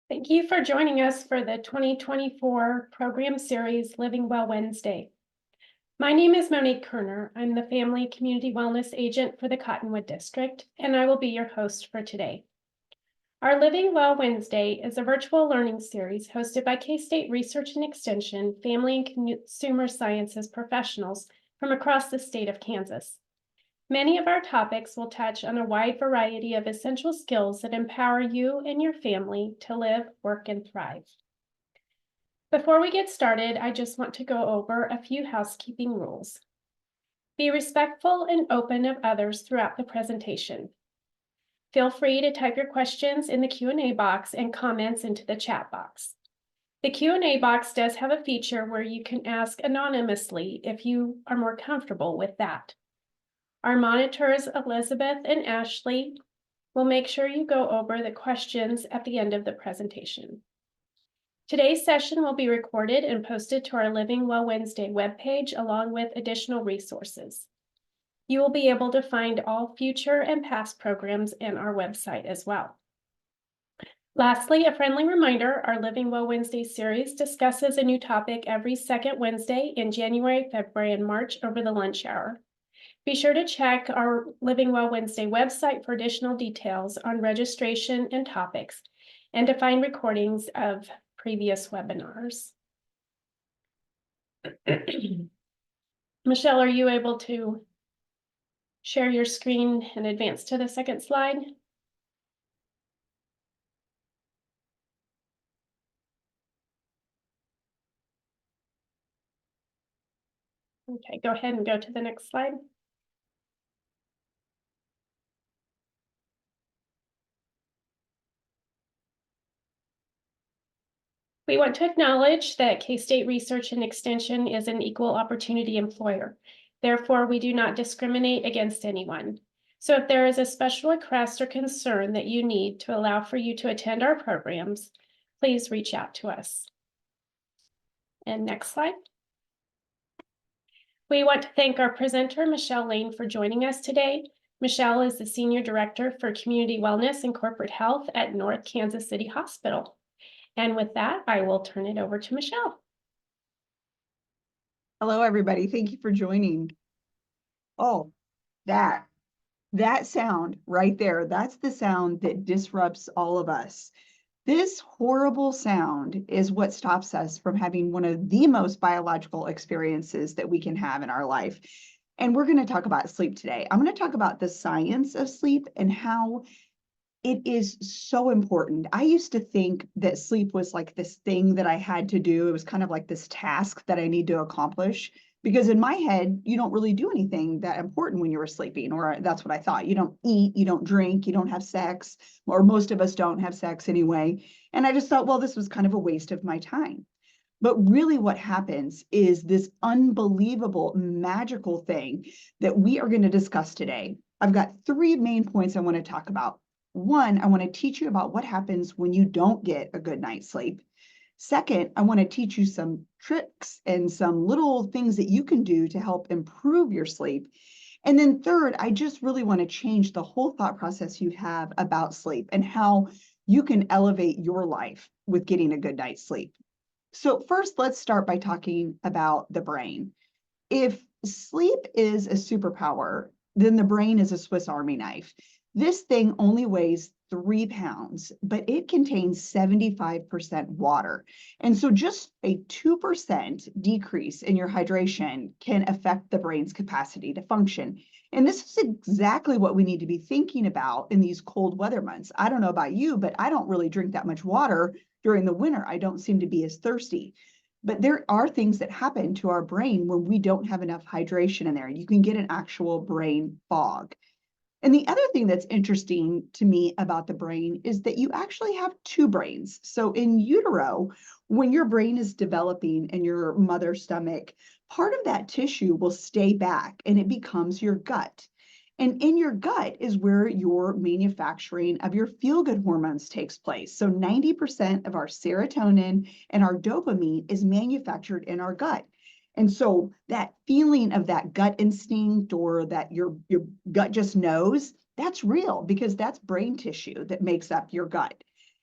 Thank you for joining us for the 2024 program series, Living Well Wednesday. My name is Monique Kerner. I'm the Family Community Wellness Agent for the Cottonwood District, and I will be your host for today. Our Living Well Wednesday is a virtual learning series hosted by K-State Research and Extension, Family and Consumer Sciences professionals from across the state of Kansas. Many of our topics will touch on a wide variety of essential skills that empower you and your family to live, work, and thrive. Before we get started, I just want to go over a few housekeeping rules. Be respectful and open of others throughout the presentation. Feel free to type your questions in the Q&A box and comments into the chat box. The Q&A box does have a feature where you can ask anonymously if you are more comfortable with that. Our monitors, Elizabeth and Ashley, will make sure you go over the questions at the end of the presentation. Today's session will be recorded and posted to our Living Well Wednesday webpage along with additional resources. You will be able to find all future and past programs in our website as well. Lastly, a friendly reminder, our Living Well Wednesday series discusses a new topic every second Wednesday in January, February, and March over the lunch hour. Be sure to check our Living Well Wednesday website for additional details on registration and topics, and to find recordings of previous webinars. Michelle, are you able to share your screen and advance to the second slide? Okay, go ahead and go to the next slide. We want to acknowledge that K-State Research and Extension is an equal opportunity employer. Therefore, we do not discriminate against anyone. So if there is a special request or concern that you need to allow for you to attend our programs, please reach out to us. And next slide. We want to thank our presenter, Michelle Lane, for joining us today. Michelle is the Senior Director for Community Wellness and Corporate Health at North Kansas City Hospital. And with that, I will turn it over to Michelle. Hello, everybody. Thank you for joining. Oh, that sound right there, that's the sound that disrupts all of us. This horrible sound is what stops us from having one of the most biological experiences that we can have in our life. And we're going to talk about sleep today. I'm going to talk about the science of sleep and how it is so important. I used to think that sleep was like this thing that I had to do. It was kind of like this task that I need to accomplish, because in my head, you don't really do anything that important when you were sleeping, or that's what I thought. You don't eat, you don't drink, you don't have sex, or most of us don't have sex anyway. And I just thought, well, this was kind of a waste of my time. But really what happens is this unbelievable, magical thing that we are going to discuss today. I've got three main points I want to talk about. One, I want to teach you about what happens when you don't get a good night's sleep. Second, I want to teach you some tricks and some little things that you can do to help improve your sleep. And then third, I just really want to change the whole thought process you have about sleep and how you can elevate your life with getting a good night's sleep. So first, let's start by talking about the brain. If sleep is a superpower, then the brain is a Swiss Army knife. This thing only weighs 3 pounds, but it contains 75% water. And so just a 2% decrease in your hydration can affect the brain's capacity to function. And this is exactly what we need to be thinking about in these cold weather months. I don't know about you, but I don't really drink that much water during the winter. I don't seem to be as thirsty. But there are things that happen to our brain when we don't have enough hydration in there. You can get an actual brain fog. And the other thing that's interesting to me about the brain is that you actually have two brains. So in utero, when your brain is developing in your mother's stomach, part of that tissue will stay back and it becomes your gut. And in your gut is where your manufacturing of your feel-good hormones takes place. So 90% of our serotonin and our dopamine is manufactured in our gut. And so that feeling of that gut instinct, or that your gut just knows, that's real, because that's brain tissue that makes up your gut.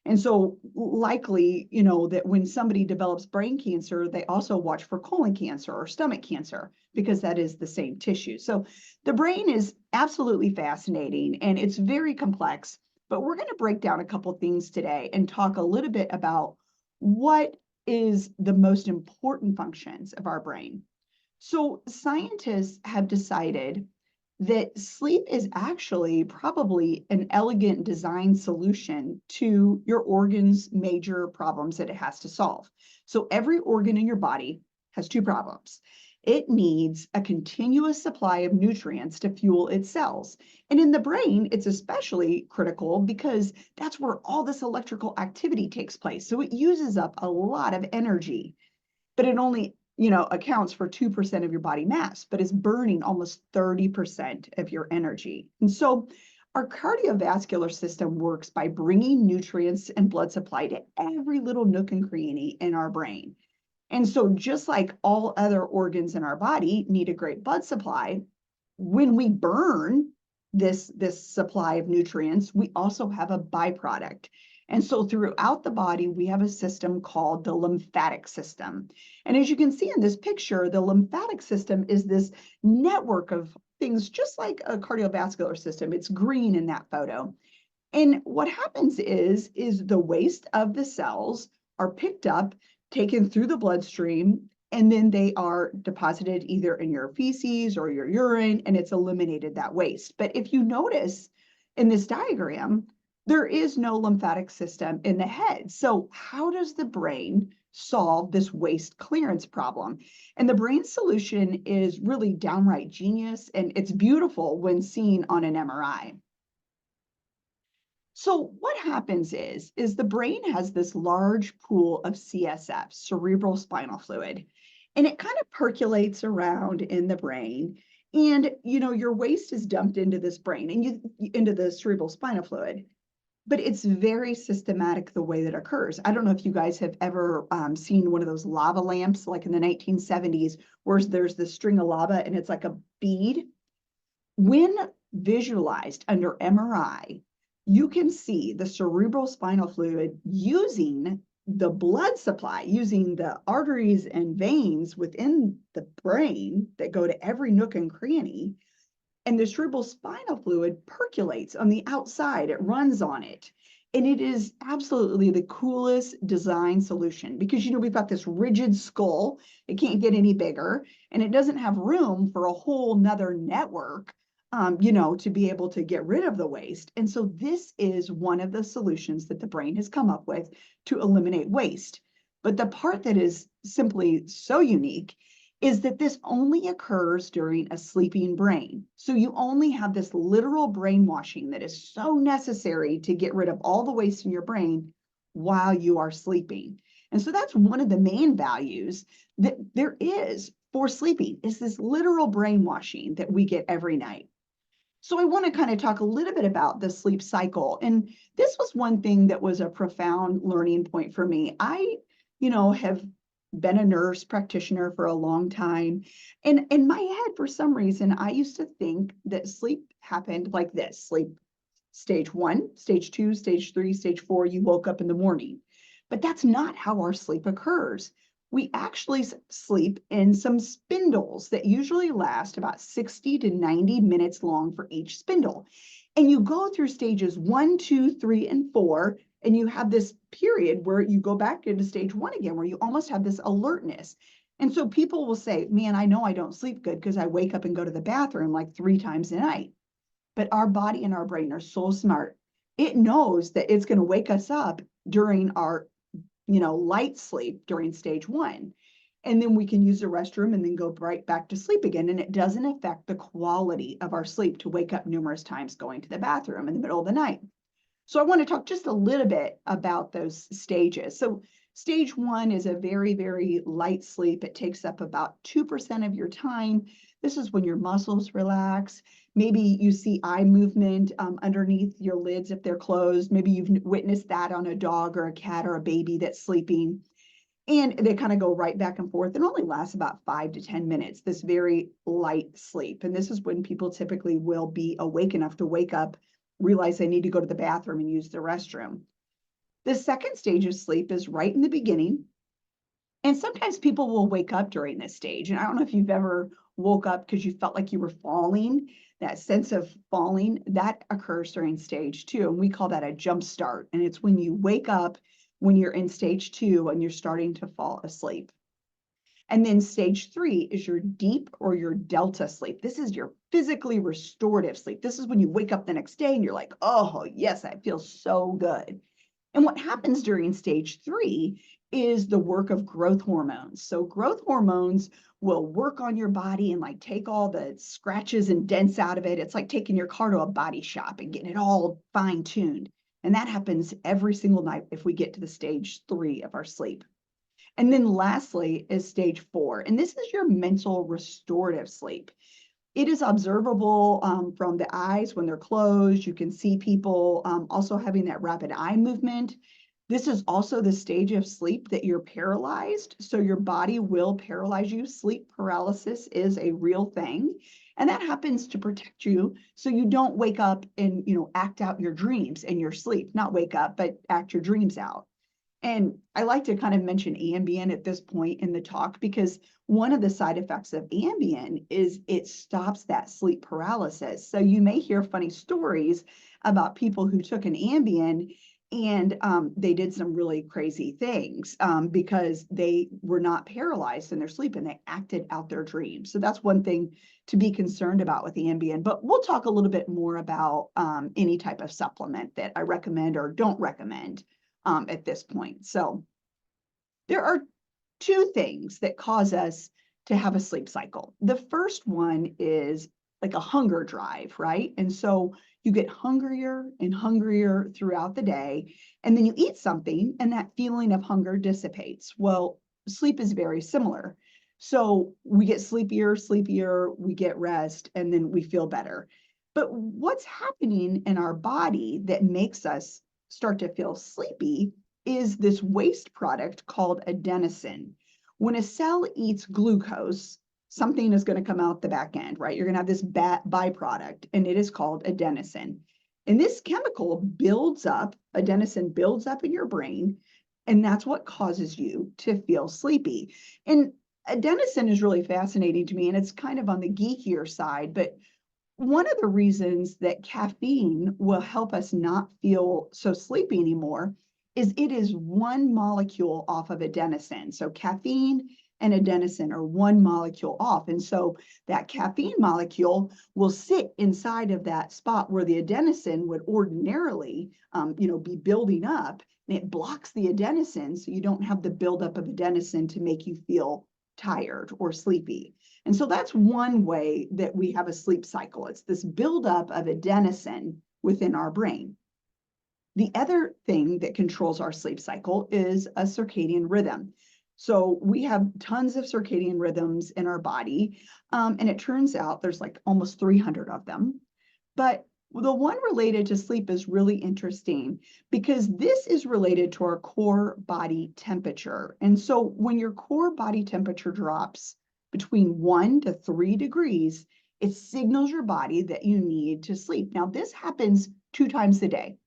And so likely, that when somebody develops brain cancer, they also watch for colon cancer or stomach cancer because that is the same tissue. So the brain is absolutely fascinating and it's very complex, but we're going to break down a couple things today and talk a little bit about what is the most important functions of our brain. So scientists have decided that sleep is actually probably an elegant design solution to your organ's major problems that it has to solve. So every organ in your body has two problems. It needs a continuous supply of nutrients to fuel its cells. And in the brain, it's especially critical because that's where all this electrical activity takes place. So it uses up a lot of energy, but it only accounts for 2% of your body mass, but is burning almost 30% of your energy. And so our cardiovascular system works by bringing nutrients and blood supply to every little nook and cranny in our brain. And so just like all other organs in our body need a great blood supply, when we burn this supply of nutrients, we also have a byproduct. And so throughout the body, we have a system called the lymphatic system. And as you can see in this picture, the lymphatic system is this network of things just like a cardiovascular system. It's green in that photo. And what happens is the waste of the cells are picked up, taken through the bloodstream, and then they are deposited either in your feces or your urine, and it's eliminated that waste. But if you notice in this diagram, there is no lymphatic system in the head. So how does the brain solve this waste clearance problem? And the brain solution is really downright genius, and it's beautiful when seen on an MRI. So what happens is the brain has this large pool of CSF, cerebral spinal fluid, and it kind of percolates around in the brain. And your waste is dumped into this brain and into the cerebral spinal fluid. But it's very systematic the way that occurs. I don't know if you guys have ever seen one of those lava lamps, like in the 1970s, where there's this string of lava and it's like a bead. When visualized under MRI, you can see the cerebral spinal fluid using the blood supply, using the arteries and veins within the brain that go to every nook and cranny. And the cerebral spinal fluid percolates on the outside, it runs on it. And it is absolutely the coolest design solution because, we've got this rigid skull, it can't get any bigger, and it doesn't have room for a whole nother network, to be able to get rid of the waste. And so this is one of the solutions that the brain has come up with to eliminate waste. But the part that is simply so unique is that this only occurs during a sleeping brain. So you only have this literal brainwashing that is so necessary to get rid of all the waste in your brain while you are sleeping. And so that's one of the main values that there is for sleeping, is this literal brainwashing that we get every night. So I want to kind of talk a little bit about the sleep cycle. And this was one thing that was a profound learning point for me. I, have been a nurse practitioner for a long time. And in my head, for some reason, I used to think that sleep happened like this: sleep stage 1, stage 2, stage 3, stage 4, you woke up in the morning. But that's not how our sleep occurs. We actually sleep in some spindles that usually last about 60 to 90 minutes long for each spindle. And you go through stages 1, 2, 3, and 4, and you have this period where you go back into stage 1 again, where you almost have this alertness. And so people will say, man, I know I don't sleep good because I wake up and go to the bathroom like 3 times a night. But our body and our brain are so smart. It knows that it's going to wake us up during our light sleep during stage 1. And then we can use the restroom and then go right back to sleep again. And it doesn't affect the quality of our sleep to wake up numerous times going to the bathroom in the middle of the night. So I want to talk just a little bit about those stages. So stage 1 is a very, very light sleep. It takes up about 2% of your time. This is when your muscles relax. Maybe you see eye movement underneath your lids if they're closed. Maybe you've witnessed that on a dog or a cat or a baby that's sleeping. And they kind of go right back and forth. It only lasts about 5 to 10 minutes, this very light sleep. And this is when people typically will be awake enough to wake up, realize they need to go to the bathroom and use the restroom. The second stage of sleep is right in the beginning. And sometimes people will wake up during this stage. And I don't know if you've ever woke up because you felt like you were falling. That sense of falling, that occurs during stage 2. And we call that a jump start. And it's when you wake up when you're in stage 2 and you're starting to fall asleep. And then stage 3 is your deep or your delta sleep. This is your physically restorative sleep. This is when you wake up the next day and you're like, oh, yes, I feel so good. And what happens during stage 3 is the work of growth hormones. So growth hormones will work on your body and like take all the scratches and dents out of it. It's like taking your car to a body shop and getting it all fine tuned. And that happens every single night if we get to the stage 3 of our sleep. And then lastly is stage 4. And this is your mental restorative sleep. It is observable from the eyes when they're closed. You can see people also having that rapid eye movement. This is also the stage of sleep that you're paralyzed. So your body will paralyze you. Sleep paralysis is a real thing. And that happens to protect you so you don't wake up and, act out your dreams in your sleep. Not wake up, but act your dreams out. And I like to kind of mention Ambien at this point in the talk because one of the side effects of Ambien is it stops that sleep paralysis. So you may hear funny stories about people who took an Ambien and they did some really crazy things because they were not paralyzed in their sleep and they acted out their dreams. So that's one thing to be concerned about with Ambien. But we'll talk a little bit more about any type of supplement that I recommend or don't recommend at this point. So there are 2 things that cause us to have a sleep cycle. The first one is like a hunger drive, right? And so you get hungrier and hungrier throughout the day, and then you eat something, and that feeling of hunger dissipates. Well, sleep is very similar. So we get sleepier, we get rest, and then we feel better. But what's happening in our body that makes us start to feel sleepy is this waste product called adenosine. When a cell eats glucose, something is going to come out the back end, right? You're going to have this byproduct, and it is called adenosine. And this chemical builds up, adenosine builds up in your brain, and that's what causes you to feel sleepy. And adenosine is really fascinating to me, and it's kind of on the geekier side, but one of the reasons that caffeine will help us not feel so sleepy anymore is it is one molecule off of adenosine. So caffeine and adenosine are one molecule off. And so that caffeine molecule will sit inside of that spot where the adenosine would ordinarily, be building up, and it blocks the adenosine so you don't have the buildup of adenosine to make you feel tired or sleepy. And so that's one way that we have a sleep cycle. It's this buildup of adenosine within our brain. The other thing that controls our sleep cycle is a circadian rhythm. So we have tons of circadian rhythms in our body, and it turns out there's like almost 300 of them. But the one related to sleep is really interesting because this is related to our core body temperature. And so when your core body temperature drops between 1 to 3 degrees, it signals your body that you need to sleep. Now, this happens 2 times a day.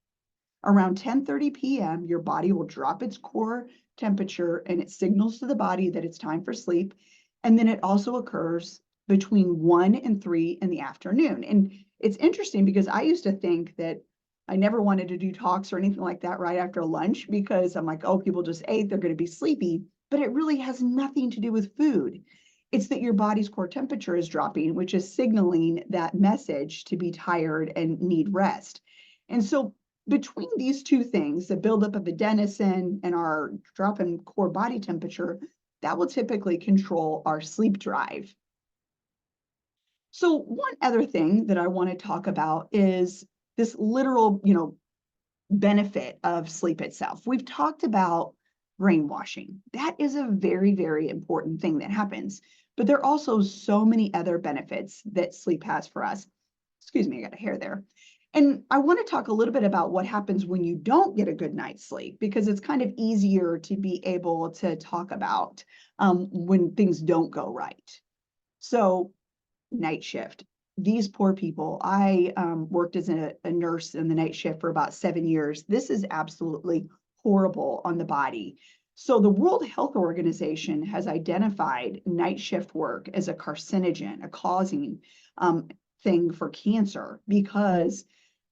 Around 10:30 p.m., your body will drop its core temperature and it signals to the body that it's time for sleep. And then it also occurs between 1 and 3 in the afternoon. And it's interesting because I used to think that I never wanted to do talks or anything like that right after lunch because I'm like, oh, people just ate, they're going to be sleepy. But it really has nothing to do with food. It's that your body's core temperature is dropping, which is signaling that message to be tired and need rest. And so between these 2 things, the buildup of adenosine and our drop in core body temperature, that will typically control our sleep drive. So one other thing that I want to talk about is this literal, benefit of sleep itself. We've talked about brainwashing. That is a very, very important thing that happens. But there are also so many other benefits that sleep has for us. Excuse me, I got a hair there. And I want to talk a little bit about what happens when you don't get a good night's sleep, because it's kind of easier to be able to talk about when things don't go right. So night shift. These poor people. I worked as a nurse in the night shift for about 7 years. This is absolutely horrible on the body. So the World Health Organization has identified night shift work as a carcinogen, a causing thing for cancer, because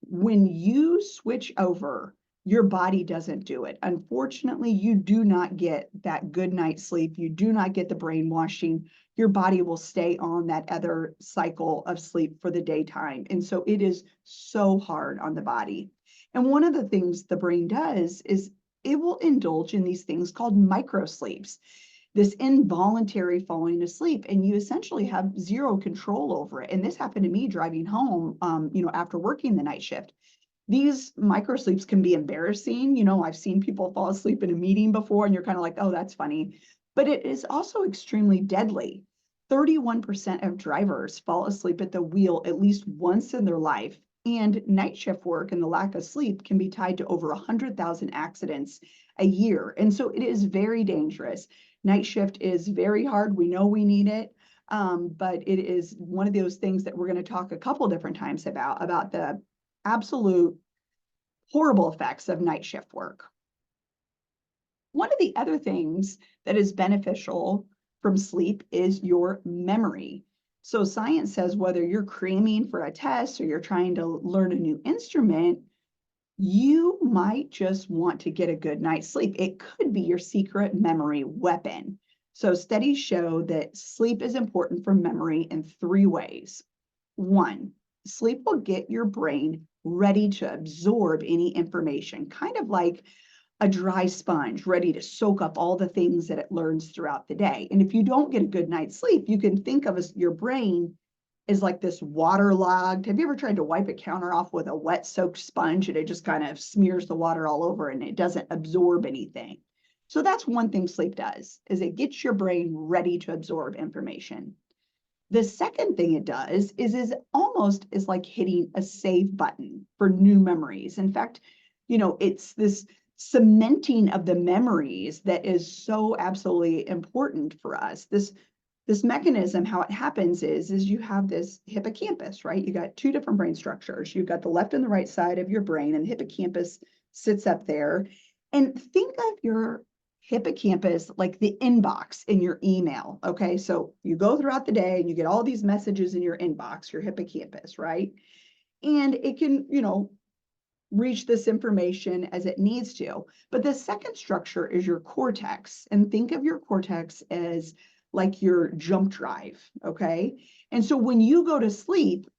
when you switch over, your body doesn't do it. Unfortunately, you do not get that good night's sleep. You do not get the brainwashing. Your body will stay on that other cycle of sleep for the daytime. And so it is so hard on the body. And one of the things the brain does is it will indulge in these things called micro sleeps, this involuntary falling asleep, and you essentially have zero control over it. And this happened to me driving home, after working the night shift. These micro sleeps can be embarrassing. I've seen people fall asleep in a meeting before, and you're kind of like, oh, that's funny. But it is also extremely deadly. 31% of drivers fall asleep at the wheel at least once in their life. And night shift work and the lack of sleep can be tied to over 100,000 accidents a year. And so it is very dangerous. Night shift is very hard. We know we need it. But it is one of those things that we're going to talk a couple different times about the absolute horrible effects of night shift work. One of the other things that is beneficial from sleep is your memory. So science says whether you're cramming for a test or you're trying to learn a new instrument, you might just want to get a good night's sleep. It could be your secret memory weapon. So studies show that sleep is important for memory in 3 ways. 1, sleep will get your brain ready to absorb any information, kind of like a dry sponge ready to soak up all the things that it learns throughout the day. And if you don't get a good night's sleep, you can think of your brain as like this waterlogged. Have you ever tried to wipe a counter off with a wet soaked sponge and it just kind of smears the water all over and it doesn't absorb anything? So that's one thing sleep does, is it gets your brain ready to absorb information. The second thing it does is almost is like hitting a save button for new memories. In fact, it's this cementing of the memories that is so absolutely important for us. This mechanism, how it happens is you have this hippocampus, right? You got 2 different brain structures. You've got the left and the right side of your brain, and the hippocampus sits up there. And think of your hippocampus like the inbox in your email. Okay, so you go throughout the day and you get all these messages in your inbox, your hippocampus, right? And it can, reach this information as it needs to. But the second structure is your cortex. And think of your cortex as like your jump drive, okay? And so when you go to sleep,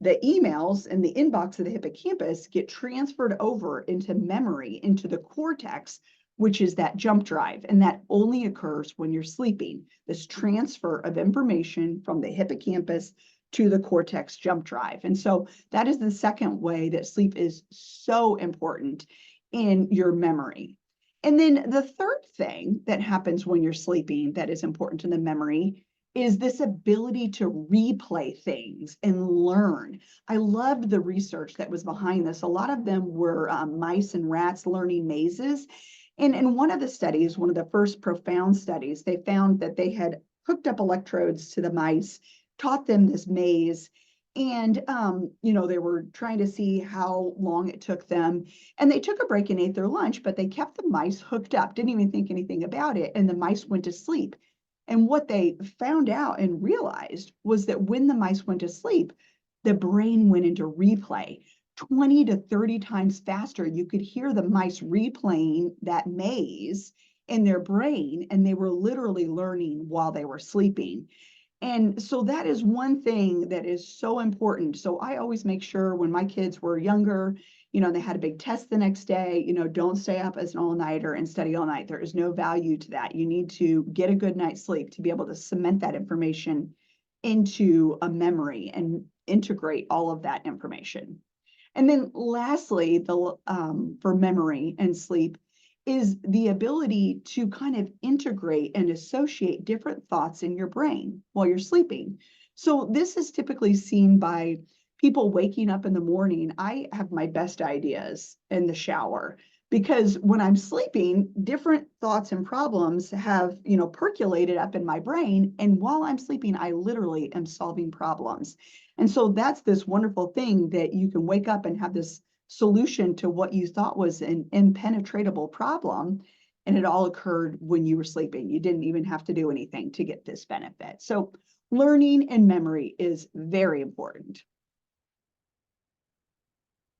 the emails and the inbox of the hippocampus get transferred over into memory, into the cortex, which is that jump drive. And that only occurs when you're sleeping, this transfer of information from the hippocampus to the cortex jump drive. And so that is the second way that sleep is so important in your memory. And then the third thing that happens when you're sleeping that is important to the memory is this ability to replay things and learn. I loved the research that was behind this. A lot of them were mice and rats learning mazes. And in one of the studies, one of the first profound studies, they found that they had hooked up electrodes to the mice, taught them this maze, and they were trying to see how long it took them. And they took a break and ate their lunch, but they kept the mice hooked up, didn't even think anything about it, and the mice went to sleep. And what they found out and realized was that when the mice went to sleep, the brain went into replay 20 to 30 times faster. You could hear the mice replaying that maze in their brain, and they were literally learning while they were sleeping. And so that is one thing that is so important. So I always make sure when my kids were younger, they had a big test the next day, don't stay up as an all-nighter and study all night. There is no value to that. You need to get a good night's sleep to be able to cement that information into a memory and integrate all of that information. And then lastly, for memory and sleep is the ability to kind of integrate and associate different thoughts in your brain while you're sleeping. So this is typically seen by people waking up in the morning. I have my best ideas in the shower because when I'm sleeping, different thoughts and problems have, percolated up in my brain. And while I'm sleeping, I literally am solving problems. And so that's this wonderful thing that you can wake up and have this solution to what you thought was an impenetrable problem. And it all occurred when you were sleeping. You didn't even have to do anything to get this benefit. So learning and memory is very important.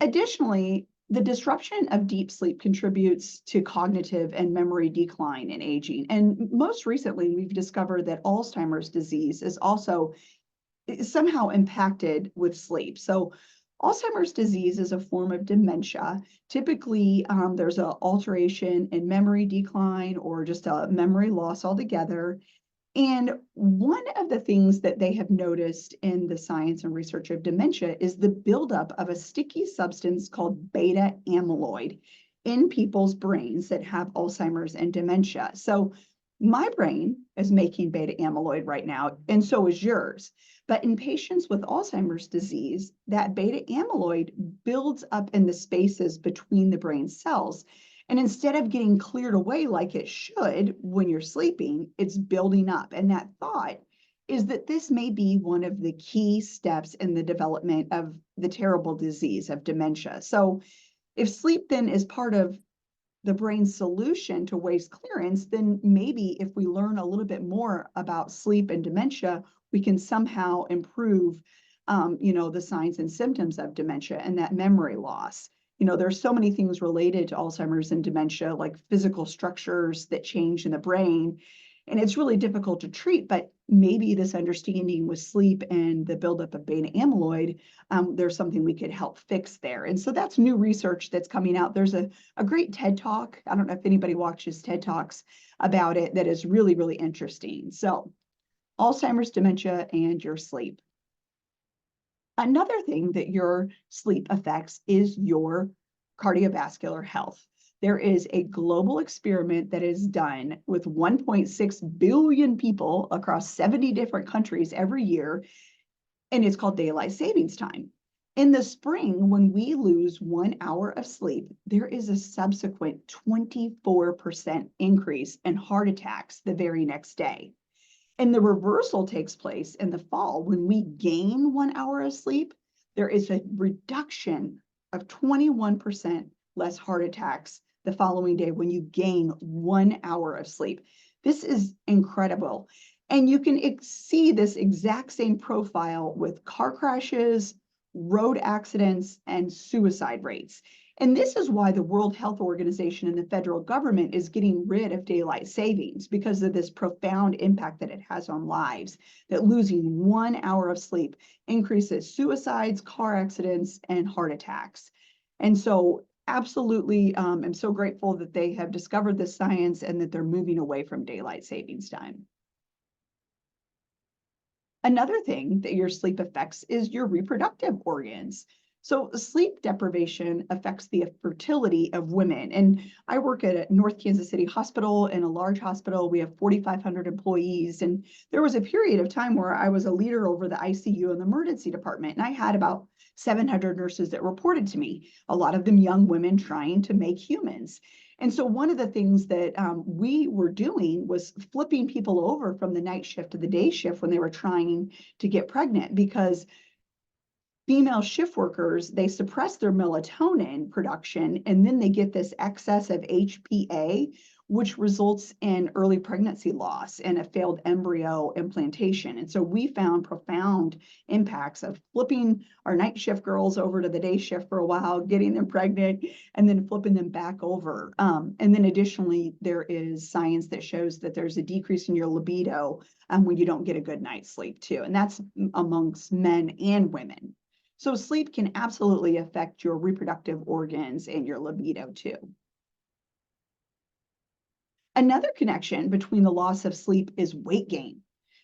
Additionally, the disruption of deep sleep contributes to cognitive and memory decline in aging. And most recently, we've discovered that Alzheimer's disease is also somehow impacted with sleep. So Alzheimer's disease is a form of dementia. Typically, there's an alteration in memory decline or just a memory loss altogether. And one of the things that they have noticed in the science and research of dementia is the buildup of a sticky substance called beta amyloid in people's brains that have Alzheimer's and dementia. So my brain is making beta amyloid right now, and so is yours. But in patients with Alzheimer's disease, that beta amyloid builds up in the spaces between the brain cells. And instead of getting cleared away like it should when you're sleeping, it's building up. And that thought is that this may be one of the key steps in the development of the terrible disease of dementia. So if sleep then is part of the brain's solution to waste clearance, then maybe if we learn a little bit more about sleep and dementia, we can somehow improve, the signs and symptoms of dementia and that memory loss. There's so many things related to Alzheimer's and dementia, like physical structures that change in the brain. And it's really difficult to treat, but maybe this understanding with sleep and the buildup of beta amyloid, there's something we could help fix there. And so that's new research that's coming out. There's a great TED Talk. I don't know if anybody watches TED Talks about it that is really, really interesting. So Alzheimer's, dementia, and your sleep. Another thing that your sleep affects is your cardiovascular health. There is a global experiment that is done with 1.6 billion people across 70 different countries every year, and it's called daylight savings time. In the spring, when we lose 1 hour of sleep, there is a subsequent 24% increase in heart attacks the very next day. And the reversal takes place in the fall. When we gain 1 hour of sleep, there is a reduction of 21% less heart attacks the following day when you gain 1 hour of sleep. This is incredible. And you can see this exact same profile with car crashes, road accidents, and suicide rates. And this is why the World Health Organization and the federal government is getting rid of daylight savings, because of this profound impact that it has on lives, that losing 1 hour of sleep increases suicides, car accidents, and heart attacks. And so absolutely, I'm so grateful that they have discovered this science and that they're moving away from daylight savings time. Another thing that your sleep affects is your reproductive organs. So sleep deprivation affects the fertility of women. And I work at a North Kansas City hospital, in a large hospital. We have 4,500 employees. And there was a period of time where I was a leader over the ICU and the emergency department. And I had about 700 nurses that reported to me, a lot of them young women trying to make humans. And so one of the things that we were doing was flipping people over from the night shift to the day shift when they were trying to get pregnant, because female shift workers, they suppress their melatonin production, and then they get this excess of HPA, which results in early pregnancy loss and a failed embryo implantation. And so we found profound impacts of flipping our night shift girls over to the day shift for a while, getting them pregnant, and then flipping them back over. And then additionally, there is science that shows that there's a decrease in your libido when you don't get a good night's sleep too. And that's amongst men and women. So sleep can absolutely affect your reproductive organs and your libido too. Another connection between the loss of sleep is weight gain.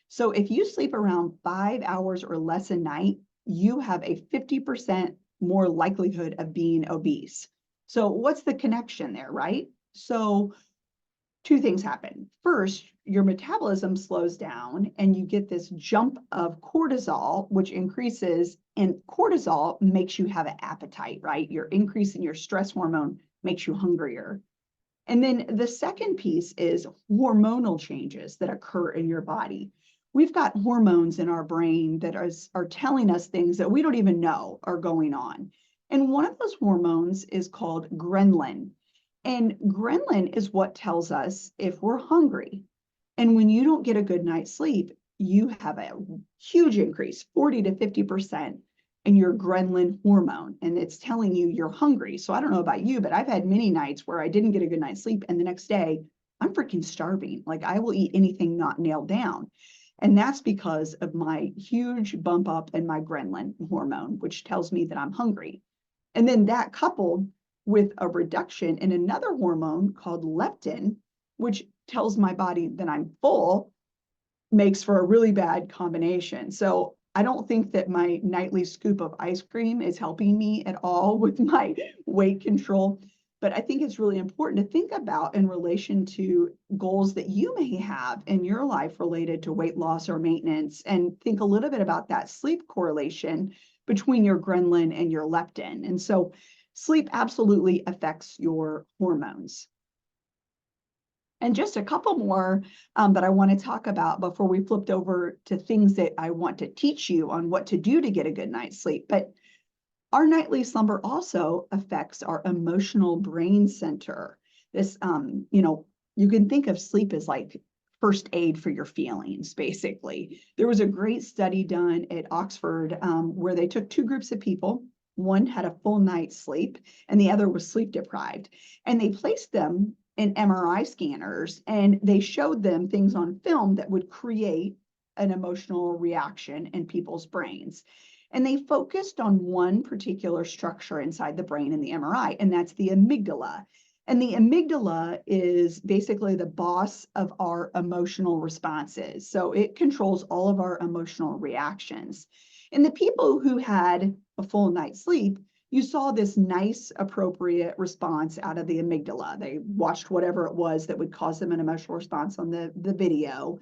So if you sleep around 5 hours or less a night, you have a 50% more likelihood of being obese. So what's the connection there, right? So two things happen. First, your metabolism slows down and you get this jump of cortisol, which increases, and cortisol makes you have an appetite, right? Your increase in your stress hormone makes you hungrier. And then the second piece is hormonal changes that occur in your body. We've got hormones in our brain that are telling us things that we don't even know are going on. And one of those hormones is called ghrelin. And ghrelin is what tells us if we're hungry. And when you don't get a good night's sleep, you have a huge increase, 40 to 50% in your ghrelin hormone. And it's telling you you're hungry. So I don't know about you, but I've had many nights where I didn't get a good night's sleep. And the next day, I'm freaking starving. Like I will eat anything not nailed down. And that's because of my huge bump up in my ghrelin hormone, which tells me that I'm hungry. And then that coupled with a reduction in another hormone called leptin, which tells my body that I'm full, makes for a really bad combination. So I don't think that my nightly scoop of ice cream is helping me at all with my weight control. But I think it's really important to think about in relation to goals that you may have in your life related to weight loss or maintenance, and think a little bit about that sleep correlation between your ghrelin and your leptin. And so sleep absolutely affects your hormones. And just a couple more that I want to talk about before we flipped over to things that I want to teach you on what to do to get a good night's sleep. But our nightly slumber also affects our emotional brain center. This, you can think of sleep as like first aid for your feelings, basically. There was a great study done at Oxford where they took two groups of people. One had a full night's sleep and the other was sleep deprived. And they placed them in MRI scanners and they showed them things on film that would create an emotional reaction in people's brains. And they focused on one particular structure inside the brain in the MRI, and that's the amygdala. And the amygdala is basically the boss of our emotional responses. So it controls all of our emotional reactions. In the people who had a full night's sleep, you saw this nice, appropriate response out of the amygdala. They watched whatever it was that would cause them an emotional response on the video.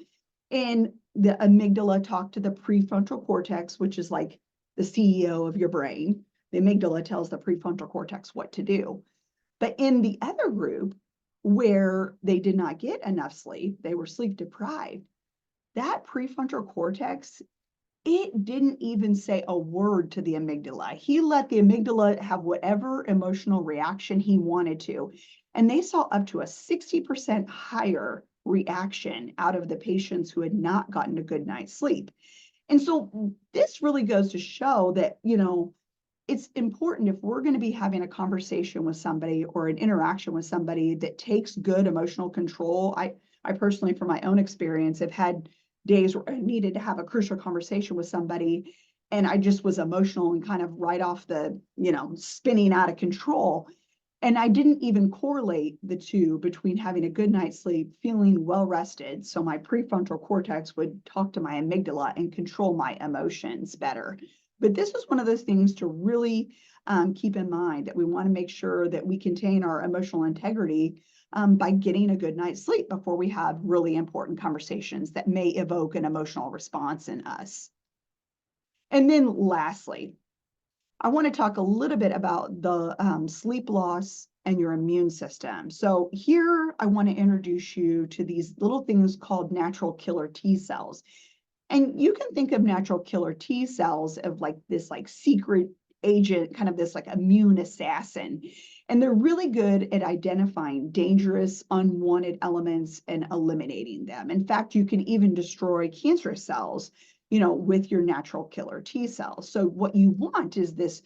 And the amygdala talked to the prefrontal cortex, which is like the CEO of your brain. The amygdala tells the prefrontal cortex what to do. But in the other group, where they did not get enough sleep, they were sleep deprived, that prefrontal cortex, it didn't even say a word to the amygdala. He let the amygdala have whatever emotional reaction he wanted to. And they saw up to a 60% higher reaction out of the patients who had not gotten a good night's sleep. And so this really goes to show that, it's important if we're going to be having a conversation with somebody or an interaction with somebody that takes good emotional control. I personally, from my own experience, have had days where I needed to have a crucial conversation with somebody and I just was emotional and kind of right off the, spinning out of control. And I didn't even correlate the two between having a good night's sleep, feeling well rested. So my prefrontal cortex would talk to my amygdala and control my emotions better. But this is one of those things to really keep in mind, that we want to make sure that we contain our emotional integrity by getting a good night's sleep before we have really important conversations that may evoke an emotional response in us. And then lastly, I want to talk a little bit about the sleep loss and your immune system. So here I want to introduce you to these little things called natural killer T cells. And you can think of natural killer T cells of like this like secret agent, kind of this like immune assassin. And they're really good at identifying dangerous, unwanted elements and eliminating them. In fact, you can even destroy cancerous cells, with your natural killer T cells. So what you want is this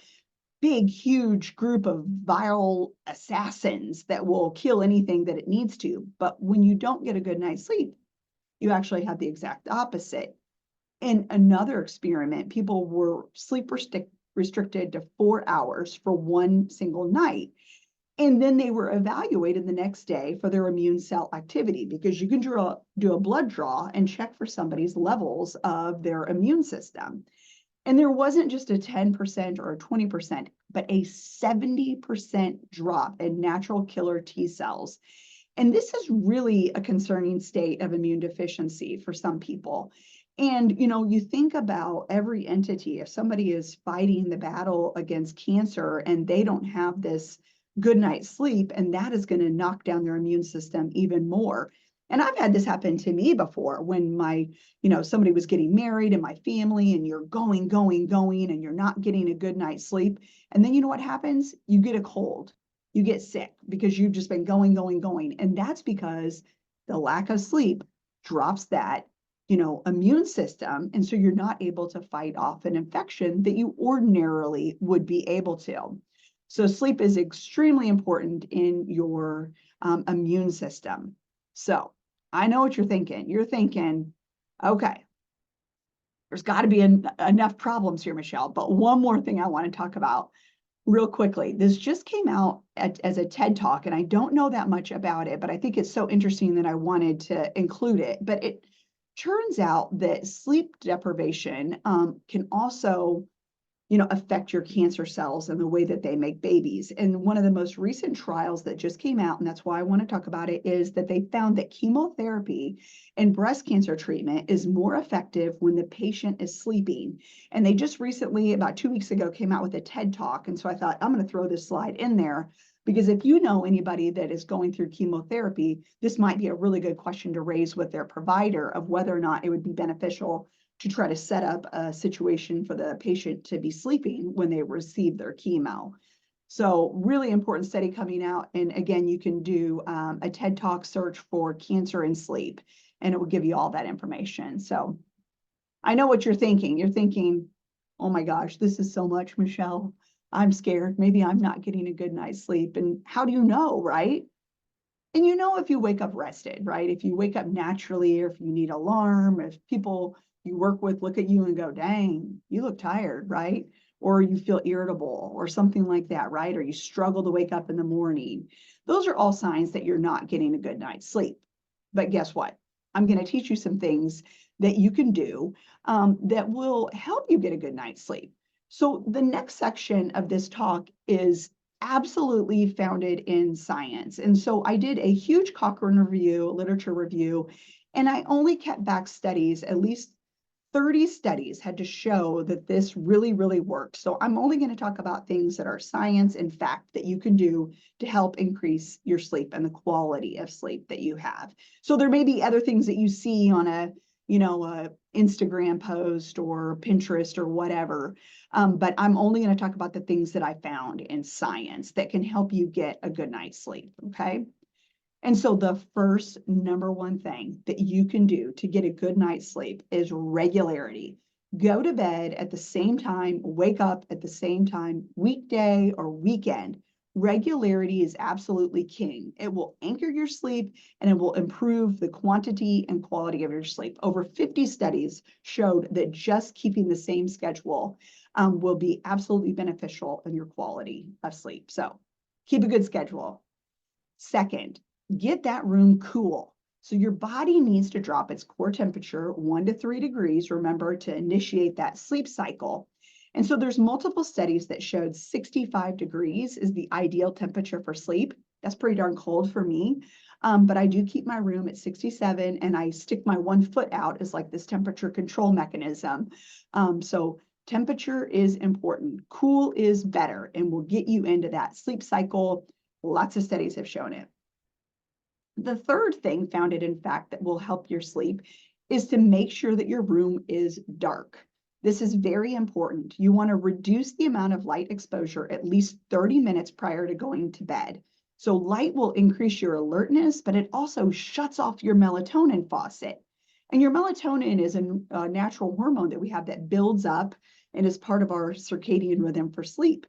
big, huge group of viral assassins that will kill anything that it needs to. But when you don't get a good night's sleep, you actually have the exact opposite. In another experiment, people were sleep restricted to 4 hours for one single night. And then they were evaluated the next day for their immune cell activity, because you can do a blood draw and check for somebody's levels of their immune system. And there wasn't just a 10% or a 20%, but a 70% drop in natural killer T cells. And this is really a concerning state of immune deficiency for some people. And, you think about every entity, if somebody is fighting the battle against cancer and they don't have this good night's sleep, and that is going to knock down their immune system even more. And I've had this happen to me before when somebody was getting married in my family, and you're going, and you're not getting a good night's sleep. And then you know what happens? You get a cold, you get sick because you've just been going. And that's because the lack of sleep drops that immune system. And so you're not able to fight off an infection that you ordinarily would be able to. So sleep is extremely important in your immune system. So I know what you're thinking. You're thinking, okay, there's got to be enough problems here, Michelle. But one more thing I want to talk about real quickly. This just came out as a TED Talk, and I don't know that much about it, but I think it's so interesting that I wanted to include it. But it turns out that sleep deprivation can also affect your cancer cells and the way that they make babies. And one of the most recent trials that just came out, and that's why I want to talk about it, is that they found that chemotherapy and breast cancer treatment is more effective when the patient is sleeping. And they just recently, about 2 weeks ago, came out with a TED Talk. And so I thought, I'm going to throw this slide in there, because if you know anybody that is going through chemotherapy, this might be a really good question to raise with their provider of whether or not it would be beneficial to try to set up a situation for the patient to be sleeping when they receive their chemo. So really important study coming out. And again, you can do a TED Talk search for cancer and sleep, and it will give you all that information. So I know what you're thinking. You're thinking, oh my gosh, this is so much, Michelle. I'm scared. Maybe I'm not getting a good night's sleep. And how do you know, right? And if you wake up rested, right? If you wake up naturally, or if you need alarm, if people you work with look at you and go, dang, you look tired, right? Or you feel irritable or something like that, right? Or you struggle to wake up in the morning. Those are all signs that you're not getting a good night's sleep. But guess what? I'm going to teach you some things that you can do that will help you get a good night's sleep. So the next section of this talk is absolutely founded in science. And so I did a huge Cochrane review, literature review, and I only kept back studies. At least 30 studies had to show that this really, really works. So I'm only going to talk about things that are science and fact that you can do to help increase your sleep and the quality of sleep that you have. So there may be other things that you see on a Instagram post or Pinterest or whatever. But I'm only going to talk about the things that I found in science that can help you get a good night's sleep. Okay. And so the first number one thing that you can do to get a good night's sleep is regularity. Go to bed at the same time, wake up at the same time, weekday or weekend. Regularity is absolutely king. It will anchor your sleep, and it will improve the quantity and quality of your sleep. Over 50 studies showed that just keeping the same schedule will be absolutely beneficial in your quality of sleep. So keep a good schedule. Second, get that room cool. So your body needs to drop its core temperature 1 to 3 degrees, remember, to initiate that sleep cycle. And so there's multiple studies that showed 65 degrees is the ideal temperature for sleep. That's pretty darn cold for me. But I do keep my room at 67, and I stick my 1 foot out as like this temperature control mechanism. So temperature is important. Cool is better and will get you into that sleep cycle. Lots of studies have shown it. The third thing founded in fact that will help your sleep is to make sure that your room is dark. This is very important. You want to reduce the amount of light exposure at least 30 minutes prior to going to bed. So light will increase your alertness, but it also shuts off your melatonin faucet. And your melatonin is a natural hormone that we have that builds up and is part of our circadian rhythm for sleep.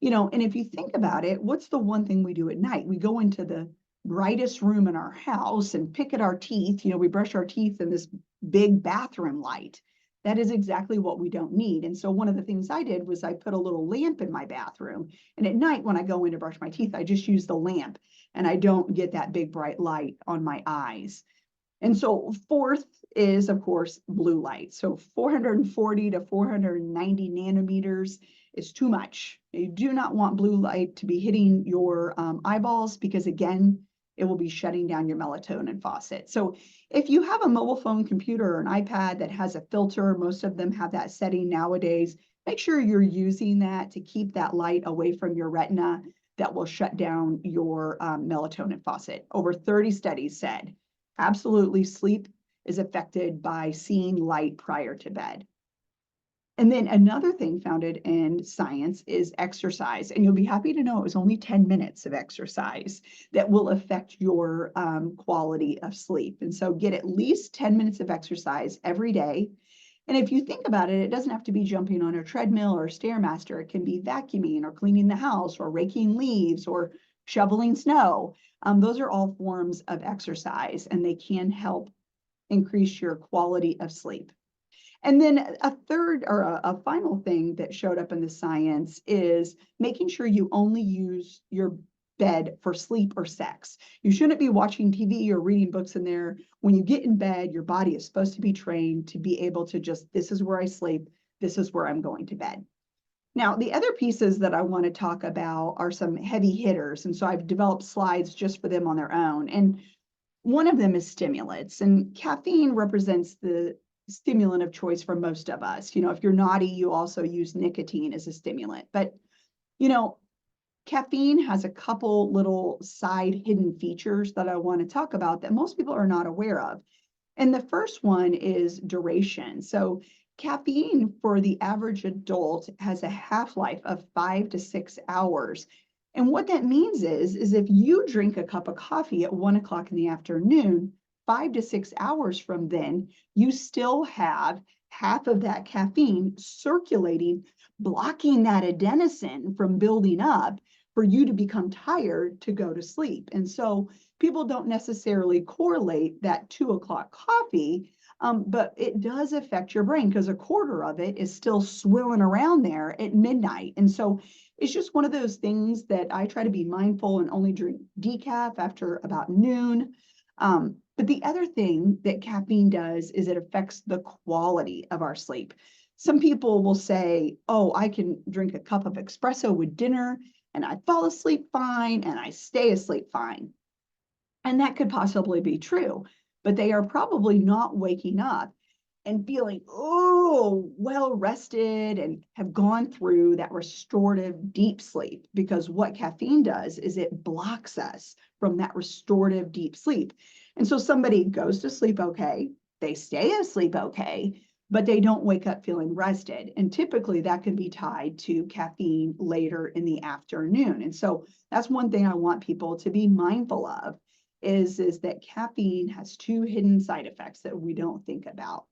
And if you think about it, what's the one thing we do at night? We go into the brightest room in our house and pick at our teeth. We brush our teeth in this big bathroom light. That is exactly what we don't need. And so one of the things I did was I put a little lamp in my bathroom. And at night when I go in to brush my teeth, I just use the lamp, and I don't get that big bright light on my eyes. And so fourth is, of course, blue light. So 440 to 490 nanometers is too much. You do not want blue light to be hitting your eyeballs, because again, it will be shutting down your melatonin faucet. So if you have a mobile phone computer or an iPad that has a filter, most of them have that setting nowadays, make sure you're using that to keep that light away from your retina. That will shut down your melatonin faucet. Over 30 studies said Absolutely, sleep is affected by seeing light prior to bed. And then another thing founded in science is exercise. And you'll be happy to know it was only 10 minutes of exercise that will affect your quality of sleep. And so get at least 10 minutes of exercise every day. And if you think about it, it doesn't have to be jumping on a treadmill or a Stairmaster. It can be vacuuming or cleaning the house or raking leaves or shoveling snow. Those are all forms of exercise, and they can help increase your quality of sleep. And then a third or a final thing that showed up in the science is making sure you only use your bed for sleep or sex. You shouldn't be watching TV or reading books in there. When you get in bed, your body is supposed to be trained to be able to just, this is where I sleep, this is where I'm going to bed. Now, the other pieces that I want to talk about are some heavy hitters. And so I've developed slides just for them on their own. And one of them is stimulants, and caffeine represents the stimulant of choice for most of us. You know, if you're naughty, you also use nicotine as a stimulant. But, you know, caffeine has a couple little side hidden features that I want to talk about that most people are not aware of. And the first one is duration. So caffeine for the average adult has a half-life of 5 to 6 hours. And what that means is if you drink a cup of coffee at 1 o'clock in the afternoon, 5 to 6 hours from then, you still have half of that caffeine circulating, blocking that adenosine from building up for you to become tired to go to sleep. And so people don't necessarily correlate that 2 o'clock coffee, but it does affect your brain because a quarter of it is still swirling around there at midnight. And so it's just one of those things that I try to be mindful and only drink decaf after about noon. But the other thing that caffeine does is it affects the quality of our sleep. Some people will say, oh, I can drink a cup of espresso with dinner and I fall asleep fine and I stay asleep fine. And that could possibly be true, but they are probably not waking up and feeling, oh, well rested and have gone through that restorative deep sleep, because what caffeine does is it blocks us from that restorative deep sleep. And so somebody goes to sleep okay, they stay asleep okay, but they don't wake up feeling rested. And typically that can be tied to caffeine later in the afternoon. And so that's one thing I want people to be mindful of is that caffeine has two hidden side effects that we don't think about.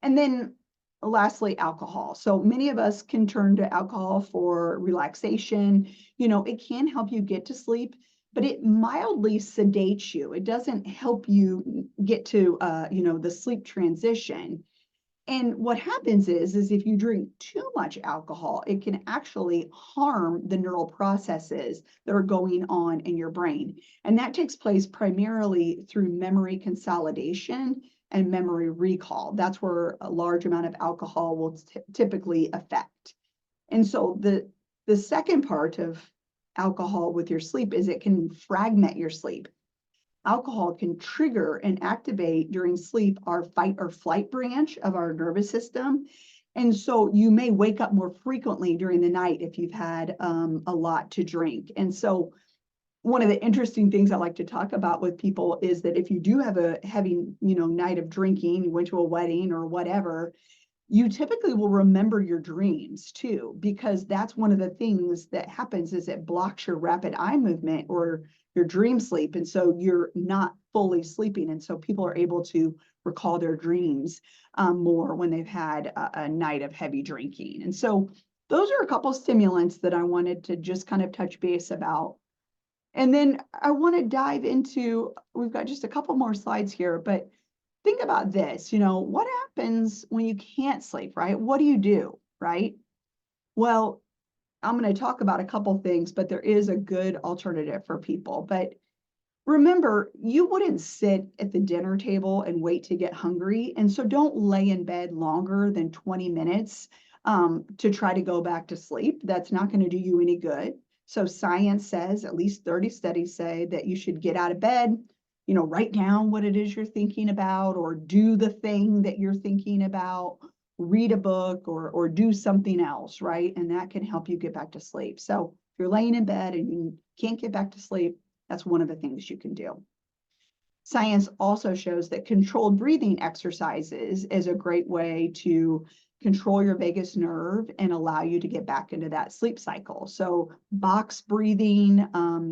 And then lastly, alcohol. So many of us can turn to alcohol for relaxation. You know, it can help you get to sleep, but it mildly sedates you. It doesn't help you get to, the sleep transition. And what happens is if you drink too much alcohol, it can actually harm the neural processes that are going on in your brain. And that takes place primarily through memory consolidation and memory recall. That's where a large amount of alcohol will typically affect. And so the second part of alcohol with your sleep is it can fragment your sleep. Alcohol can trigger and activate during sleep our fight or flight branch of our nervous system. And so you may wake up more frequently during the night if you've had a lot to drink. And so one of the interesting things I like to talk about with people is that if you do have a heavy, night of drinking, you went to a wedding or whatever, you typically will remember your dreams too, because that's one of the things that happens is it blocks your rapid eye movement or your dream sleep. And so you're not fully sleeping. And so people are able to recall their dreams more when they've had a night of heavy drinking. And so those are a couple stimulants that I wanted to just kind of touch base about. And then I want to dive into, we've got just a couple more slides here, but think about this, what happens when you can't sleep, right? What do, right? Well, I'm going to talk about a couple things, but there is a good alternative for people. But remember, you wouldn't sit at the dinner table and wait to get hungry. And so don't lay in bed longer than 20 minutes to try to go back to sleep. That's not going to do you any good. So science says, at least 30 studies say that you should get out of bed, write down what it is you're thinking about, or do the thing that you're thinking about, read a book, or do something else, right? And that can help you get back to sleep. So if you're laying in bed and you can't get back to sleep, that's one of the things you can do. Science also shows that controlled breathing exercises is a great way to control your vagus nerve and allow you to get back into that sleep cycle. So box breathing,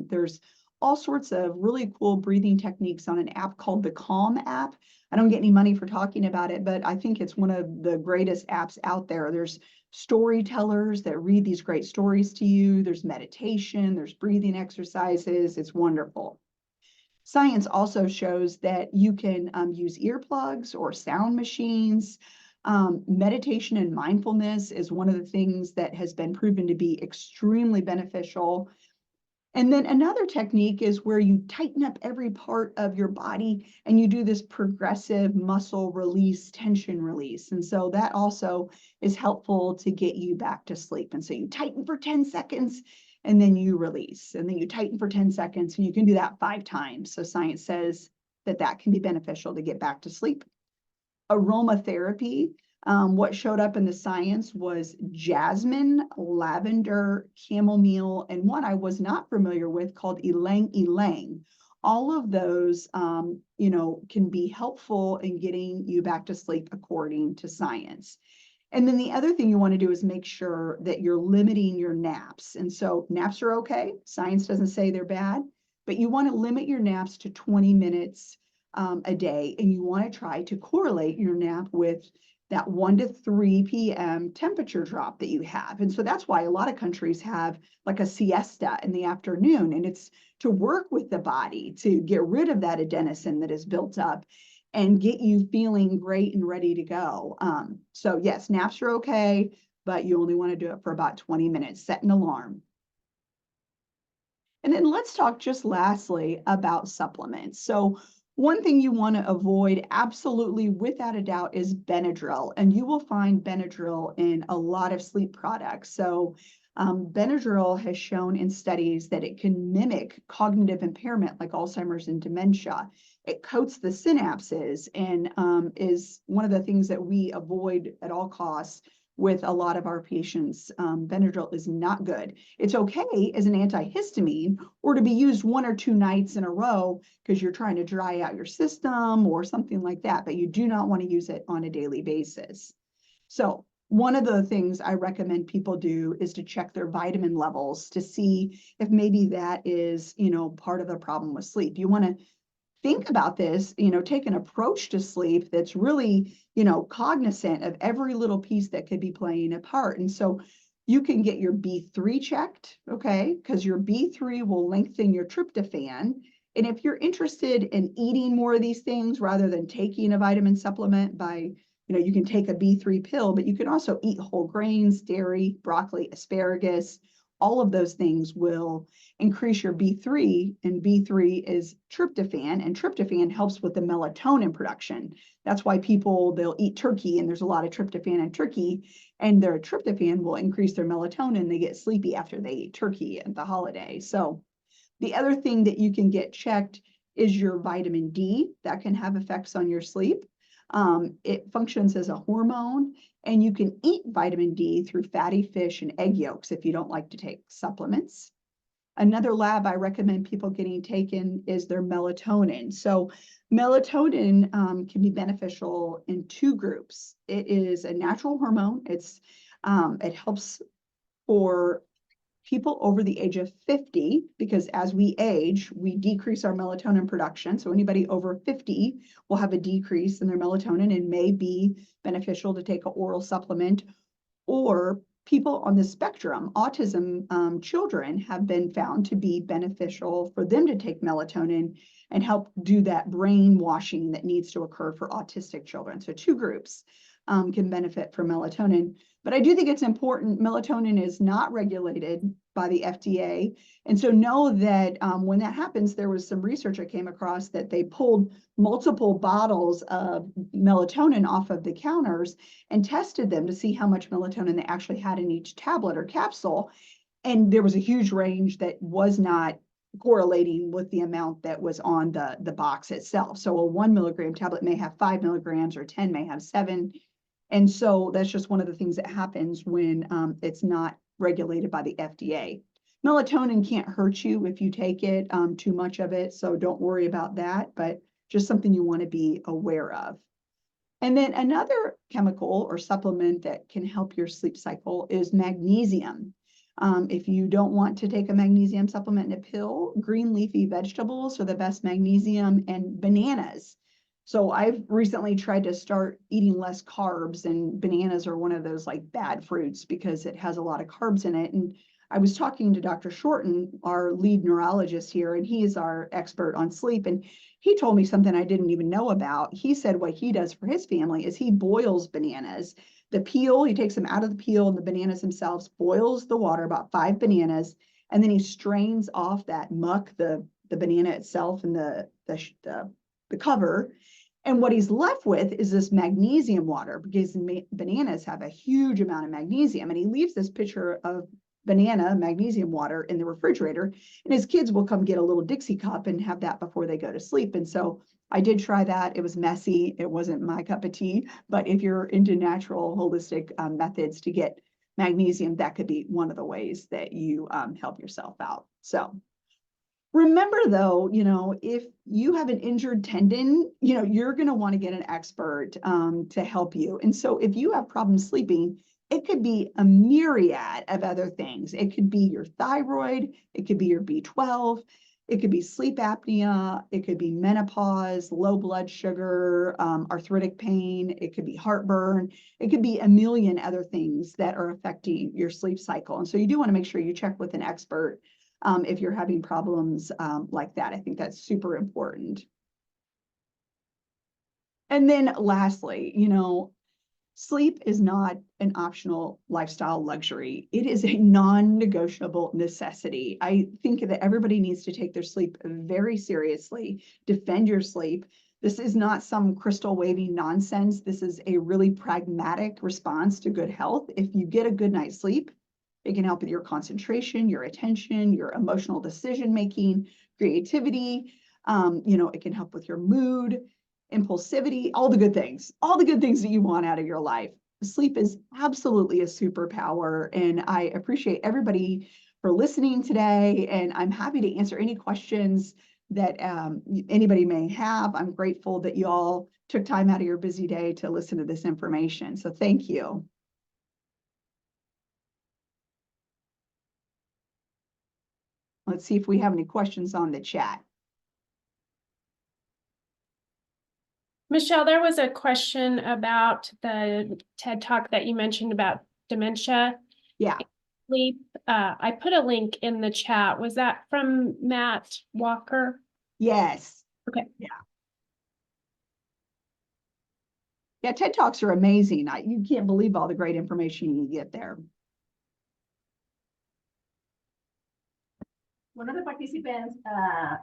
there's all sorts of really cool breathing techniques on an app called the Calm app. I don't get any money for talking about it, but I think it's one of the greatest apps out there. There's storytellers that read these great stories to you. There's meditation, there's breathing exercises. It's wonderful. Science also shows that you can use earplugs or sound machines. Meditation and mindfulness is one of the things that has been proven to be extremely beneficial. And then another technique is where you tighten up every part of your body and you do this progressive muscle release, tension release. And so that also is helpful to get you back to sleep. And so you tighten for 10 seconds and then you release, and then you tighten for 10 seconds, and you can do that 5 times. So science says that that can be beneficial to get back to sleep. Aromatherapy, what showed up in the science was jasmine, lavender, chamomile, and one I was not familiar with called ylang ylang. All of those, can be helpful in getting you back to sleep according to science. And then the other thing you want to do is make sure that you're limiting your naps. And so naps are okay. Science doesn't say they're bad, but you want to limit your naps to 20 minutes a day. And you want to try to correlate your nap with that 1 to 3 p.m. temperature drop that you have. And so that's why a lot of countries have like a siesta in the afternoon. And it's to work with the body to get rid of that adenosine that is built up and get you feeling great and ready to go. So yes, naps are okay, but you only want to do it for about 20 minutes. Set an alarm. And then let's talk just lastly about supplements. So one thing you want to avoid absolutely without a doubt is Benadryl, and you will find Benadryl in a lot of sleep products. So Benadryl has shown in studies that it can mimic cognitive impairment like Alzheimer's and dementia. It coats the synapses and is one of the things that we avoid at all costs with a lot of our patients. Benadryl is not good. It's okay as an antihistamine or to be used 1 or 2 nights in a row because you're trying to dry out your system or something like that, but you do not want to use it on a daily basis. So one of the things I recommend people do is to check their vitamin levels to see if maybe that is, part of the problem with sleep. You want to think about this, take an approach to sleep that's really, cognizant of every little piece that could be playing a part. And so you can get your B3 checked, okay? Because your B3 will lengthen your tryptophan. And if you're interested in eating more of these things rather than taking a vitamin supplement by, you can take a B3 pill, but you can also eat whole grains, dairy, broccoli, asparagus. All of those things will increase your B3, and B3 is tryptophan, and tryptophan helps with the melatonin production. That's why they'll eat turkey, and there's a lot of tryptophan in turkey, and their tryptophan will increase their melatonin. They get sleepy after they eat turkey at the holiday. So the other thing that you can get checked is your vitamin D. That can have effects on your sleep. It functions as a hormone, and you can eat vitamin D through fatty fish and egg yolks if you don't like to take supplements. Another lab I recommend people getting taken is their melatonin. So melatonin can be beneficial in 2 groups. It is a natural hormone. It helps for people over the age of 50, because as we age, we decrease our melatonin production. So anybody over 50 will have a decrease in their melatonin and may be beneficial to take an oral supplement. Or people on the spectrum, autism children have been found to be beneficial for them to take melatonin and help do that brainwashing that needs to occur for autistic children. So 2 groups can benefit from melatonin. But I do think it's important. Melatonin is not regulated by the FDA. And so know that when that happens, there was some research I came across that they pulled multiple bottles of melatonin off of the counters and tested them to see how much melatonin they actually had in each tablet or capsule. And there was a huge range that was not correlating with the amount that was on the box itself. So a 1 milligram tablet may have 5 milligrams or 10 may have 7. And so that's just one of the things that happens when it's not regulated by the FDA. Melatonin can't hurt you if you take it, too much of it, so don't worry about that. But just something you want to be aware of. And then another chemical or supplement that can help your sleep cycle is magnesium. If you don't want to take a magnesium supplement in a pill, green leafy vegetables are the best magnesium, and bananas. So I've recently tried to start eating less carbs, and bananas are one of those like bad fruits because it has a lot of carbs in it. And I was talking to Dr. Shorten, our lead neurologist here, and he is our expert on sleep. And he told me something I didn't even know about. He said what he does for his family is he boils bananas. The peel, he takes them out of the peel, and the bananas themselves, boils the water, about 5 bananas, and then he strains off that muck, the banana itself and the cover. And what he's left with is this magnesium water, because bananas have a huge amount of magnesium. And he leaves this pitcher of banana magnesium water in the refrigerator, and his kids will come get a little Dixie cup and have that before they go to sleep. And so I did try that. It was messy. It wasn't my cup of tea, but if you're into natural holistic methods to get magnesium, that could be one of the ways that you help yourself out. So remember though, if you have an injured tendon, you're going to want to get an expert to help you. And so if you have problems sleeping, it could be a myriad of other things. It could be your thyroid, it could be your B12, it could be sleep apnea, it could be menopause, low blood sugar, arthritic pain, it could be heartburn, it could be a million other things that are affecting your sleep cycle. And so you do want to make sure you check with an expert if you're having problems like that. I think that's super important. And then lastly, sleep is not an optional lifestyle luxury. It is a non-negotiable necessity. I think that everybody needs to take their sleep very seriously, defend your sleep. This is not some crystal waving nonsense. This is a really pragmatic response to good health. If you get a good night's sleep, it can help with your concentration, your attention, your emotional decision-making, creativity. It can help with your mood, impulsivity, all the good things that you want out of your life. Sleep is absolutely a superpower, and I appreciate everybody for listening today, and I'm happy to answer any questions that anybody may have. I'm grateful that you all took time out of your busy day to listen to this information, so thank you. Let's see if we have any questions on the chat. Michelle, there was a question about the TED Talk that you mentioned about dementia. Yeah. Sleep. I put a link in the chat. Was that from Matt Walker? Yes. Okay. Yeah. Yeah, TED Talks are amazing. You can't believe all the great information you get there. One of the participants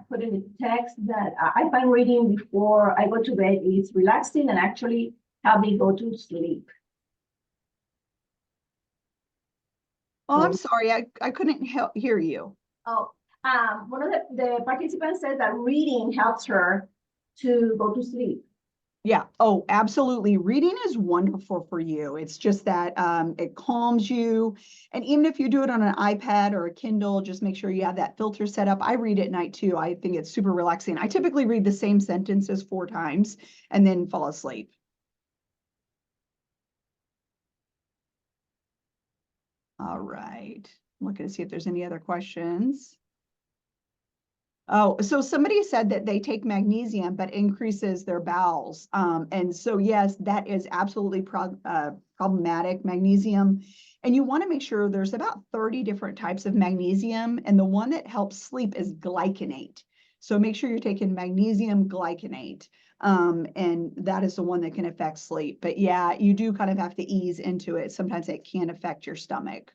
put in the text that I find reading before I go to bed is relaxing and actually help me go to sleep. Oh, I'm sorry, I couldn't hear you. Oh, one of the participants said that reading helps her to go to sleep. Yeah. Oh, absolutely. Reading is wonderful for you. It's just that it calms you. And even if you do it on an iPad or a Kindle, just make sure you have that filter set up. I read at night too. I think it's super relaxing. I typically read the same sentences 4 times and then fall asleep. All right. I'm looking to see if there's any other questions. Oh, so somebody said that they take magnesium, but increases their bowels. And so, yes, that is absolutely problematic, magnesium. And you want to make sure there's about 30 different types of magnesium. And the one that helps sleep is glycinate. So make sure you're taking magnesium glycinate. And that is the one that can affect sleep. But yeah, you do kind of have to ease into it. Sometimes it can affect your stomach.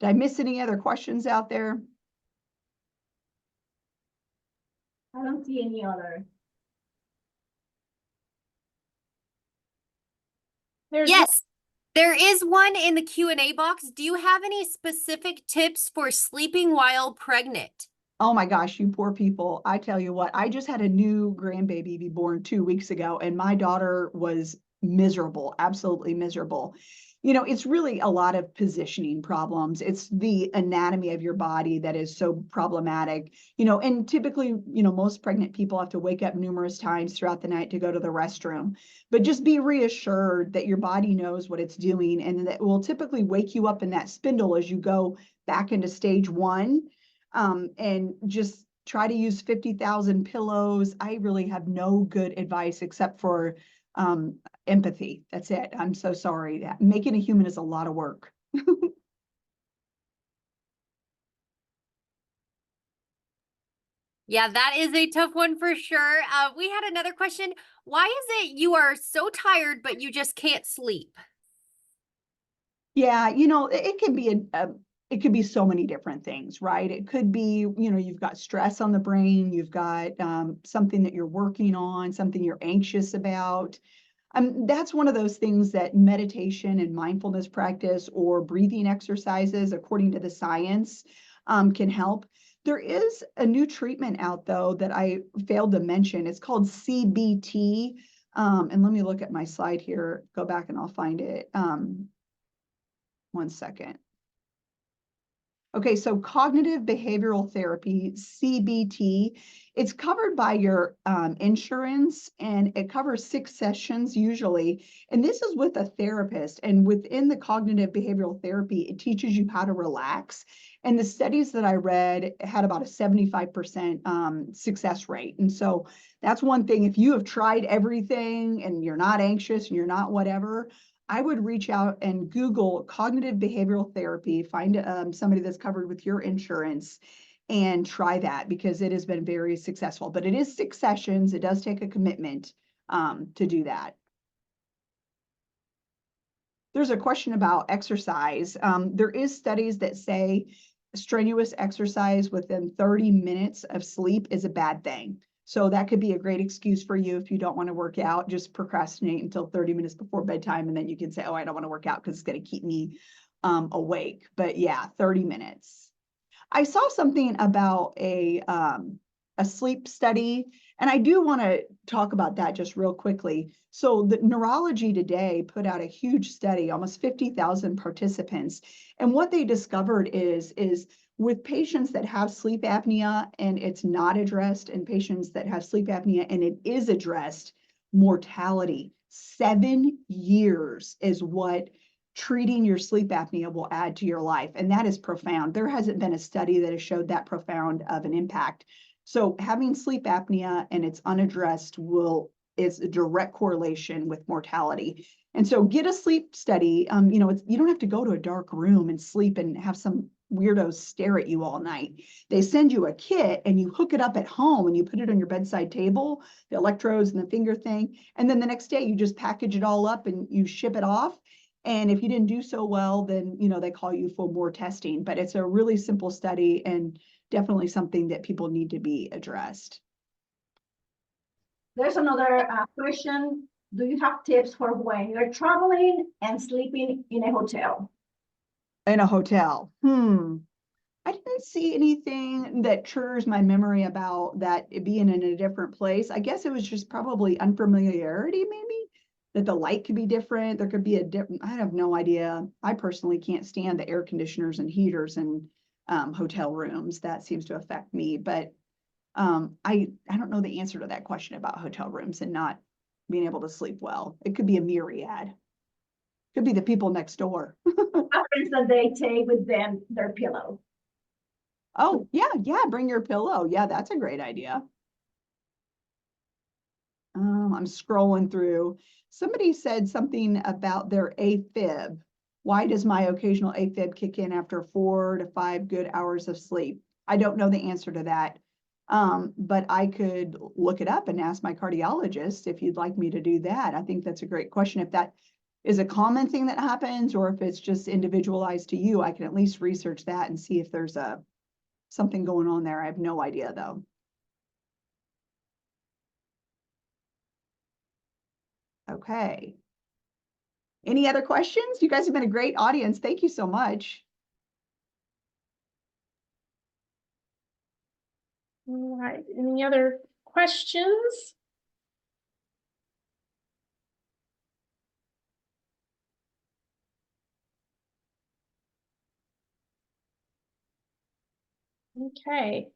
Did I miss any other questions out there? I don't see any other. Yes, there is one in the Q&A box. Do you have any specific tips for sleeping while pregnant? Oh my gosh, you poor people. I tell you what, I just had a new grandbaby be born 2 weeks ago, and my daughter was miserable, absolutely miserable. You know, it's really a lot of positioning problems. It's the anatomy of your body that is so problematic, you know, and typically, you know, most pregnant people have to wake up numerous times throughout the night to go to the restroom. But just be reassured that your body knows what it's doing, and that will typically wake you up in that spindle as you go back into stage 1. And just try to use 50,000 pillows. I really have no good advice except for empathy. That's it. I'm so sorry. Making a human is a lot of work. Yeah, that is a tough one for sure. We had another question. Why is it you are so tired, but you just can't sleep? Yeah, you know, it can be it could be so many different things, right? It could be, you know, you've got stress on the brain, you've got something that you're working on, something you're anxious about. That's one of those things that meditation and mindfulness practice or breathing exercises, according to the science, can help. There is a new treatment out, though, that I failed to mention. It's called CBT. And let me look at my slide here, go back and I'll find it. One second. Okay, so cognitive behavioral therapy, CBT, it's covered by your insurance, and it covers 6 sessions usually. And this is with a therapist. And within the cognitive behavioral therapy, it teaches you how to relax. And the studies that I read had about a 75% success rate. And so that's one thing. If you have tried everything and you're not anxious and you're not whatever, I would reach out and Google cognitive behavioral therapy, find somebody that's covered with your insurance, and try that, because it has been very successful. But it is 6 sessions. It does take a commitment to do that. There's a question about exercise. There is studies that say strenuous exercise within 30 minutes of sleep is a bad thing. So that could be a great excuse for you if you don't want to work out. Just procrastinate until 30 minutes before bedtime, and then you can say, oh, I don't want to work out because it's going to keep me awake. But yeah, 30 minutes. I saw something about a sleep study, and I do want to talk about that just real quickly. So the Neurology Today put out a huge study, almost 50,000 participants, and what they discovered is with patients that have sleep apnea and it's not addressed, and patients that have sleep apnea and it is addressed, mortality, 7 years is what treating your sleep apnea will add to your life. And that is profound. There hasn't been a study that has showed that profound of an impact. So having sleep apnea and it's unaddressed is a direct correlation with mortality. And so get a sleep study. You know, you don't have to go to a dark room and sleep and have some weirdos stare at you all night. They send you a kit and you hook it up at home and you put it on your bedside table, the electrodes and the finger thing. And then the next day you just package it all up and you ship it off. And if you didn't do so well, then, you know, they call you for more testing. But it's a really simple study and definitely something that people need to be addressed. There's another question. Do you have tips for when you're traveling and sleeping in a hotel? In a hotel. I didn't see anything that triggers my memory about that being in a different place. I guess it was just probably unfamiliarity, maybe, that the light could be different. There could be a different, I have no idea. I personally can't stand the air conditioners and heaters in hotel rooms. That seems to affect me. But I don't know the answer to that question about hotel rooms and not being able to sleep well. It could be a myriad. Could be the people next door. Happens that they take with them their pillow. Oh, yeah, bring your pillow. Yeah, that's a great idea. I'm scrolling through. Somebody said something about their AFib. Why does my occasional AFib kick in after 4 to 5 good hours of sleep? I don't know the answer to that. But I could look it up and ask my cardiologist if you'd like me to do that. I think that's a great question. If that is a common thing that happens, or if it's just individualized to you, I can at least research that and see if there's something going on there. I have no idea, though. Okay. Any other questions? You guys have been a great audience. Thank you so much. All right, any other questions? Okay.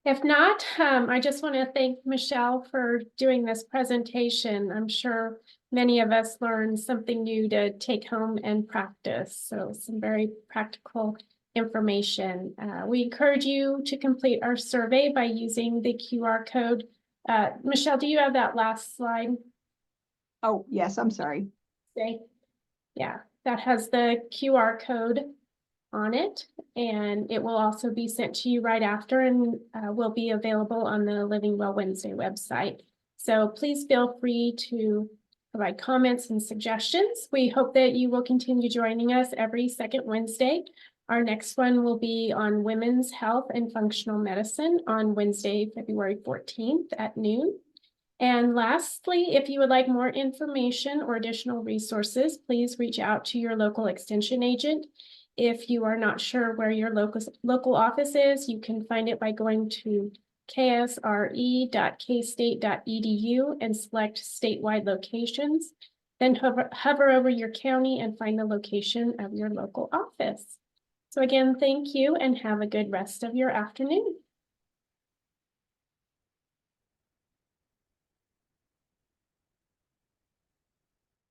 If not, I just want to thank Michelle for doing this presentation. I'm sure many of us learned something new to take home and practice. So some very practical information. We encourage you to complete our survey by using the QR code. Michelle, do you have that last slide? Oh, yes, I'm sorry. Okay. Yeah, that has the QR code on it, and it will also be sent to you right after and will be available on the Living Well Wednesday website. So please feel free to provide comments and suggestions. We hope that you will continue joining us every second Wednesday. Our next one will be on women's health and functional medicine on Wednesday, February 14th at noon. And lastly, if you would like more information or additional resources, please reach out to your local extension agent. If you are not sure where your local office is, you can find it by going to ksre.kstate.edu and select statewide locations. Then hover over your county and find the location of your local office. So again, thank you and have a good rest of your afternoon.